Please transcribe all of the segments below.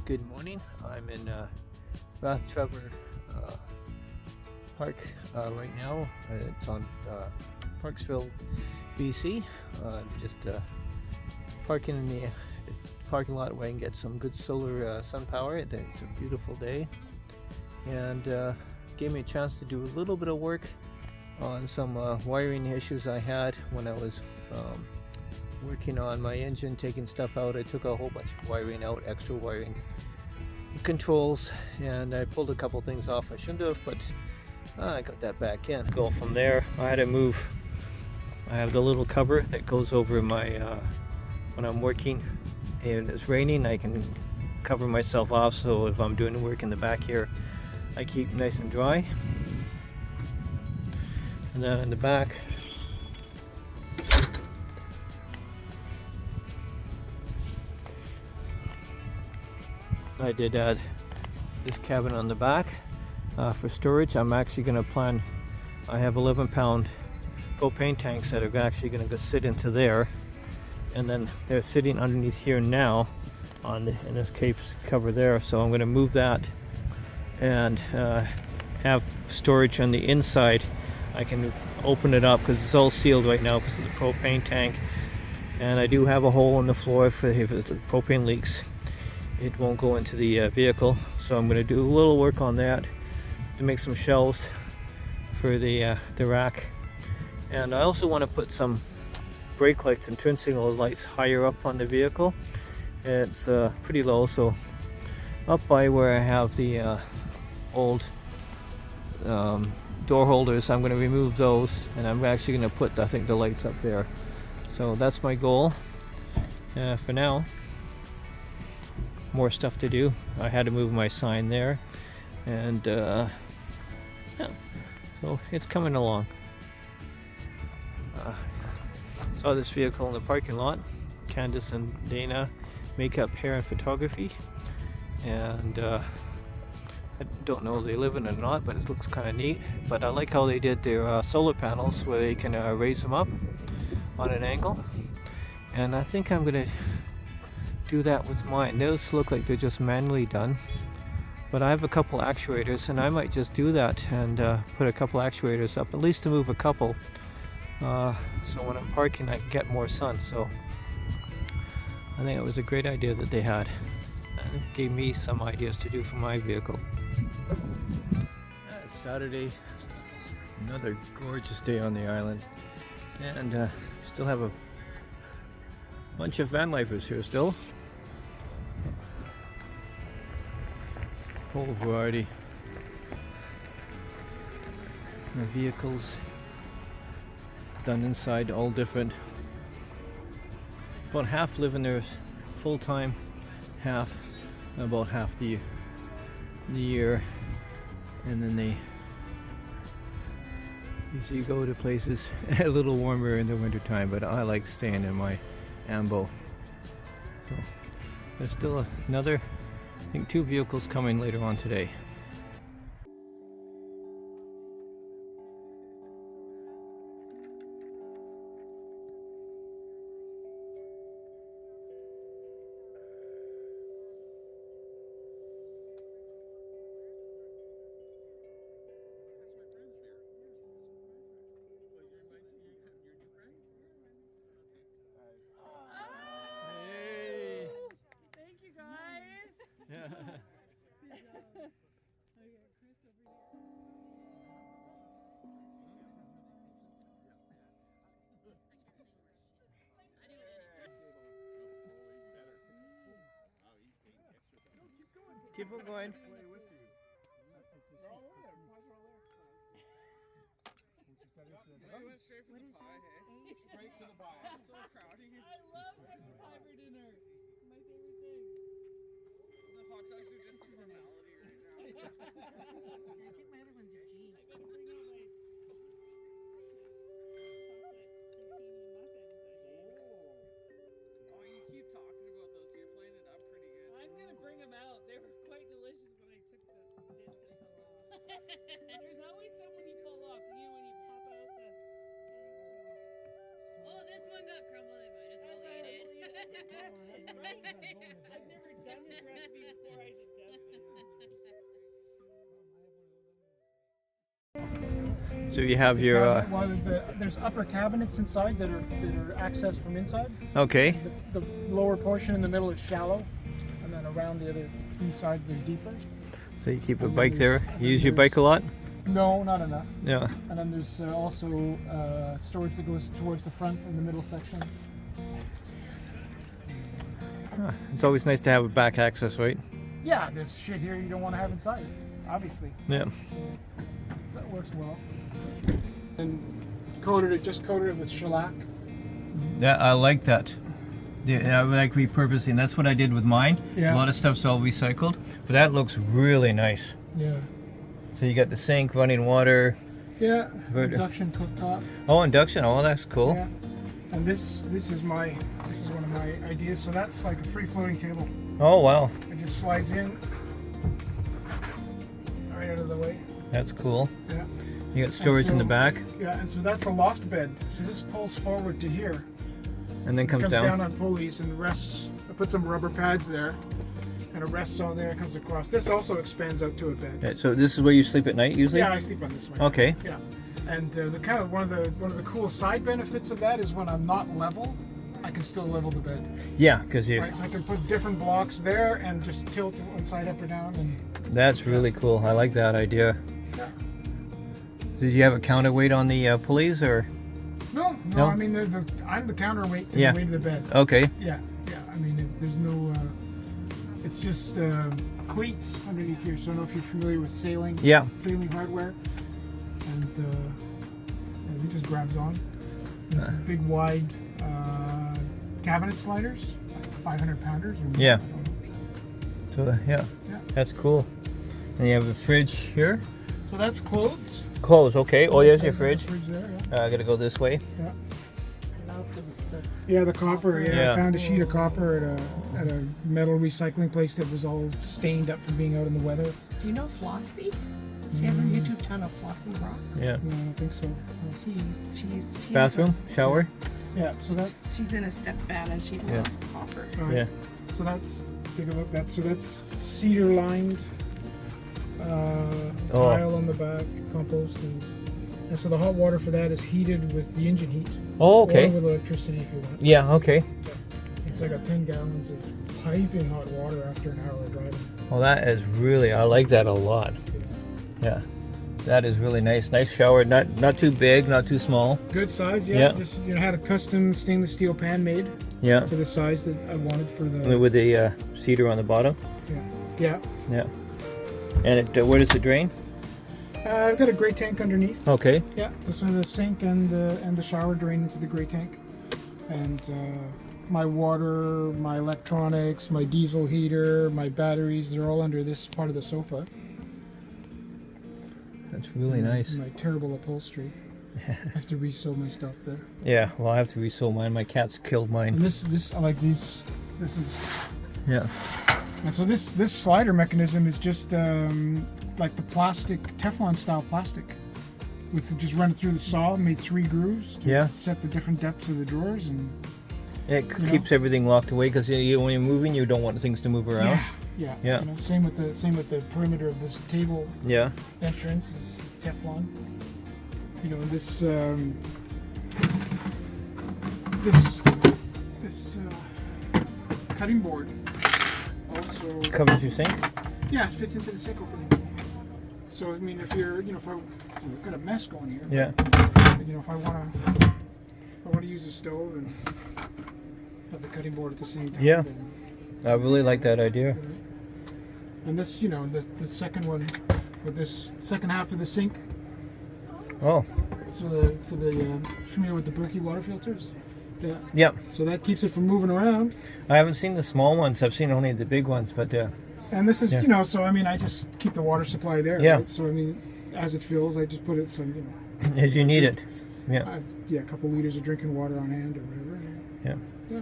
Good morning. I'm in Rothtrevor Park right now. It's on Parksville B.C. Just parking in the parking lot where I can get some good solar sun power. It's a beautiful day, and gave me a chance to do a little bit of work on some wiring issues I had when I was working on my engine, taking stuff out. I took a whole bunch of wiring out, extra wiring controls, and I pulled a couple things off I shouldn't have, but I got that back in. Go from there. I had to move. I have the little cover that goes over my when I'm working and it's raining, I can cover myself off, so if I'm doing work in the back here, I keep nice and dry. And then in the back, I did add this cabin on the back for storage. I'm actually going to plan, I have 11-pound propane tanks that are actually going to go sit into there, and then they're sitting underneath here now on the, in this case cover there. So I'm going to move that and have storage on the inside. I can open it up because it's all sealed right now because of the propane tank, and I do have a hole in the floor for if the propane leaks. It won't go into the vehicle, so I'm going to do a little work on that to make some shelves for the rack. And I also want to put some brake lights and turn signal lights higher up on the vehicle. It's pretty low, so up by where I have the old door holders, I'm going to remove those, and I'm actually going to put, I think, the lights up there. So that's my goal for now. More stuff to do. I had to move my sign there, and yeah, so it's coming along. Saw this vehicle in the parking lot. Candace and Dana, makeup, hair, and photography, and I don't know if they live in it or not, but it looks kind of neat. But I like how they did their solar panels where they can raise them up on an angle, and I think I'm gonna do that with mine. Those look like they're just manually done, but I have a couple actuators, and I might just do that and put a couple actuators up, at least to move a couple, so when I'm parking I can get more sun. So I think it was a great idea that they had, and it gave me some ideas to do for my vehicle. It's Saturday, another gorgeous day on the island, and still have a bunch of Vanlifers here still. Whole variety of vehicles done inside, all different. About half live in there full time, about half the year, and then they usually go to places a little warmer in the winter time, but I like staying in my ambo. So there's still another, I think, 2 vehicles coming later on today. Keep on going. We went straight for the pie, hey? Straight to the pie. I'm so proud of you. I love pie for dinner. My favorite thing. The hot dogs are just a formality right now. I think my other one's a G. I gotta bring out my chocolate zucchini muffins, I think. Oh, you keep talking about those. You're playing it up pretty good. I'm gonna bring them out. They were quite delicious when I took the bits that fell off. There's always some when you fall off. You know, when you pop out the... Oh, this one got crumbled. I might as well eat it. I've never done this recipe before, I should test it. So you have your there's upper cabinets inside that are accessed from inside. okay. The lower portion in the middle is shallow, and then around the other 3 sides they're deeper. So you keep a And bike there. there's- You use your bike a lot? No, not enough. Yeah. And then there's also storage that goes towards the front in the middle section. Huh. It's always nice to have a back access, right? Yeah, there's shit here you don't want to have inside, obviously. Yeah. So that works well. And just coated it with shellac. Yeah, I like that. Yeah, I like repurposing. That's what I did with mine. Yeah. A lot of stuff's all recycled, but that looks really nice. Yeah. So you got the sink, running water. Yeah. Very- Induction cooktop. Oh, induction. Oh, that's cool. Yeah. And this is one of my ideas. So that's like a free floating table. Oh, wow. It just slides in right out of the way. That's cool. Yeah. You got storage in the so- back, Yeah, and so that's a loft bed. So this pulls forward to here. and then comes Comes down. down on pulleys and rests. I put some rubber pads there, and it rests on there and comes across. This also expands out to a bed. Yeah, so this is where you sleep at night usually? Yeah, I sleep on this one. Okay. Yeah, and the kind of one of the cool side benefits of that is when I'm not level, I can still level the bed. Yeah, because you. Right, so I can put different blocks there and just tilt one side up or down. And That's really cool. I like that idea. yeah. Did you have a counterweight on the pulleys, or? No. No? I mean I'm the counterweight to Yeah. the weight of the bed. Okay. Yeah. I mean there's no. It's just cleats underneath here. So I don't know if you're familiar with sailing. Yeah. Sailing hardware, and it just grabs on. These big wide cabinet sliders, like 500 pounders. Or Yeah. I don't know. So yeah, Yeah. that's cool. And you have a fridge here. So that's clothes. Clothes. Okay. Oh, there's your fridge. There, I gotta go this way. yeah. Yeah, the copper. Yeah, Yeah. I found a sheet of copper at a metal recycling place that was all stained up from being out in the weather. Do you know Flossie? She has a YouTube channel, Flossie Rocks. Yeah. No, I don't think so. She Bathroom, shower. Yeah, so that's She's in a step van and she Yeah. loves copper. all right. Yeah. So that's take a look. That's cedar lined tile on the back, compost, and so the hot water for that is heated with the engine heat. Oh, okay. Or with electricity if you want. Yeah. Okay. It's like 10 gallons of piping hot water after an hour of driving. Well, that is really. I like that a lot. Yeah. That is really nice. Nice shower. Not too big, not too small. Good size, yeah. Yeah. Just had a custom stainless steel pan made Yeah. to the size that I wanted for the. With the cedar on the bottom. Yeah. Yeah. And where does it drain? I've got a gray tank underneath. Okay. Yeah. So the sink and the shower drain into the gray tank, and my water, my electronics, my diesel heater, my batteries—they're all under this part of the sofa. That's really nice. My terrible upholstery. I have to re-sew my stuff there. Yeah. Well, I have to re-sew mine. My cat's killed And mine. this I like these. This is. Yeah. And so this slider mechanism is just like the plastic, Teflon style plastic. Just run it through the saw, made 3 grooves to Yeah. set the different depths of the drawers, and It keeps everything locked away because when you're moving, you don't want things to move around. yeah. Yeah. Same with the perimeter of this table Yeah. entrance is Teflon. This cutting board also Covers your sink. it fits into the sink opening. So I mean, if you're if I've got a mess going here. Yeah. If I want to use a stove and have the cutting board at the same time. Yeah. then- I really like that idea. And this, the second one with this second half of the sink. Oh. So familiar with the Berkey water filters? Yeah. Yep. So that keeps it from moving around. I haven't seen the small ones. I've seen only the big ones, but And this is, Yeah. so I mean, I just keep the water supply there. Yeah. Right? So I mean, as it fills, I just put it so as you need it. Yeah. I have a couple liters of drinking water on hand or whatever. Yeah. Yeah.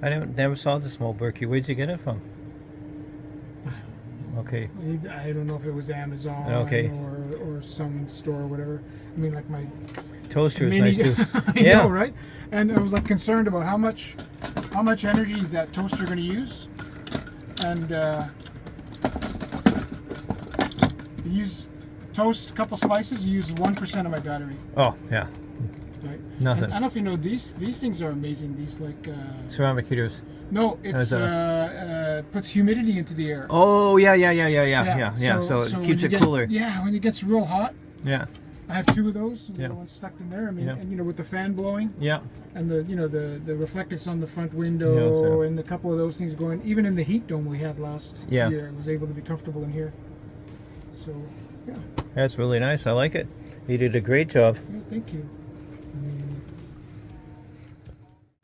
I never saw the small Berkey. Where'd you get it from? Okay. I don't know if it was Amazon Okay. or some store or whatever. I mean, like my Toaster is mini- nice too. I Yeah. know, right? And I was like concerned about how much energy is that toaster going to use? and you use toast a couple slices. You use 1% of my battery. Oh, yeah. Right. Nothing. And I don't know if you know these things are amazing. These like Ceramic heaters. no, it's puts humidity into the air. Oh, yeah. So it keeps it cooler. Yeah, when it gets real hot. Yeah. I have 2 of those. Yeah. One's stuck in there. I mean, Yeah. and with the fan blowing. Yeah. And the the reflectance on the front window and a couple of those things going. Even in the heat dome we had last year, I was able to be comfortable in here. So yeah. That's really nice. I like it. You did a great job. Yeah, thank you.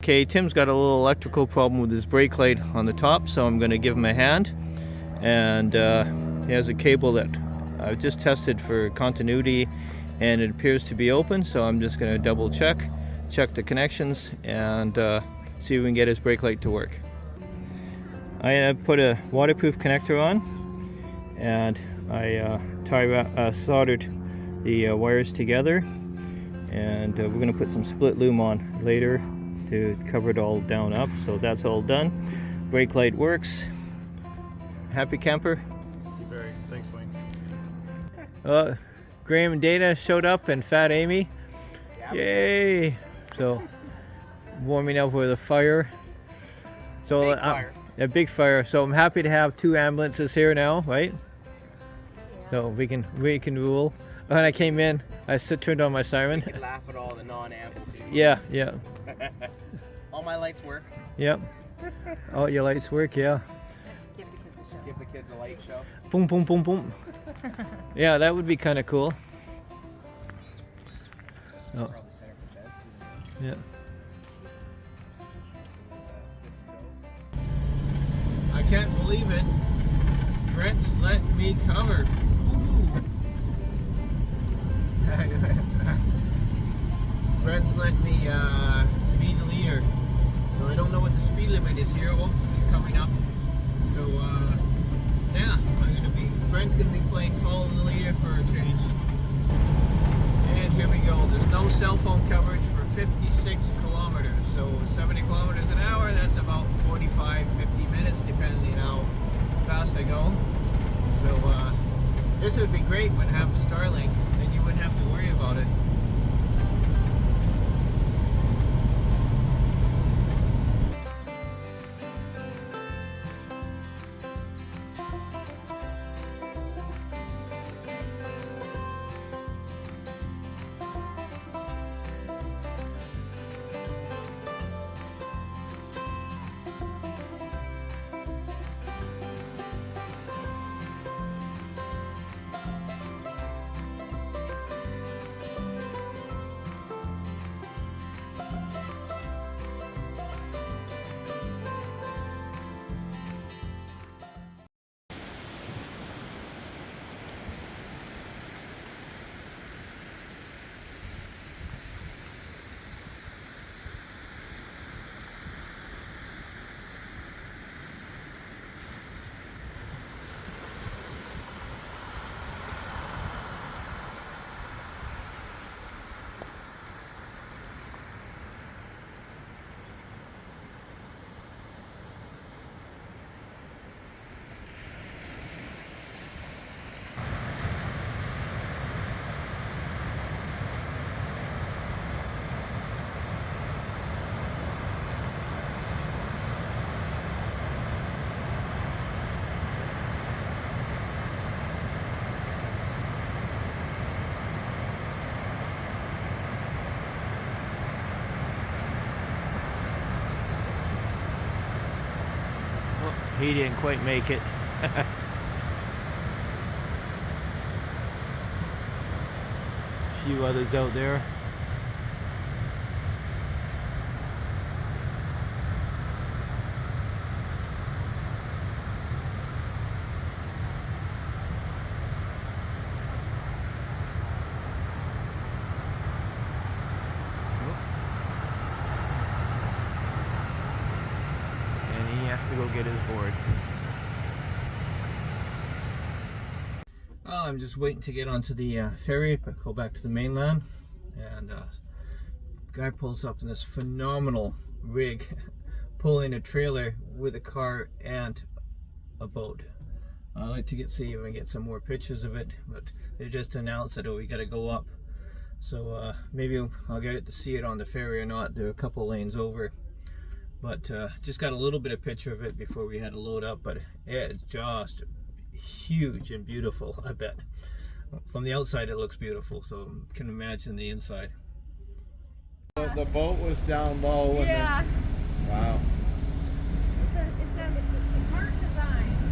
Okay, Tim's got a little electrical problem with his brake light on the top, so I'm going to give him a hand. And he has a cable that I've just tested for continuity, and it appears to be open, so I'm just going to double check the connections, and see if we can get his brake light to work. I put a waterproof connector on, and I soldered the wires together, and we're going to put some split loom on later to cover it all down up. So that's all done. Brake light works. Happy camper? Very. Thanks, Wayne. Graham and Dana showed up, and Fat Amy. Yep. Yay! So warming up with a fire. So Big fire. A big fire. So I'm happy to have 2 ambulances here now, right? So we can rule. When I came in, I turned on my siren. You could laugh at all the non-amble people. Yeah. All my lights work. Yep. Oh, your lights work, yeah. Give the kids a light show. Boom, boom, boom, boom. Yeah, that would be kind of cool. Oh. Probably center for beds. Yeah. I can't believe it. Brent's let me cover. Brent's let me be the leader. So I don't know what the speed limit is here. Oh, he's coming up. So yeah, Brent's gonna be playing follow the leader for a change. And here we go. There's no cell phone coverage for 56 kilometers. So 70 kilometers an hour, that's about 45, 50 minutes, depending on how fast I go. So this would be great when I have a Starlink, then you wouldn't have to worry about it. He didn't quite make it. A few others out there. To go get his board. Well, I'm just waiting to get onto the ferry, but go back to the mainland. And guy pulls up in this phenomenal rig, pulling a trailer with a car and a boat. I'd like to see if I can get some more pictures of it, but they just announced that, oh, we got to go up. So maybe I'll get to see it on the ferry or not. They're a couple lanes over. But just got a little bit of picture of it before we had to load up. But yeah, it's just huge and beautiful, I bet. From the outside it looks beautiful, so I can imagine the inside. The boat was down low. Yeah. Wow. It's a smart design.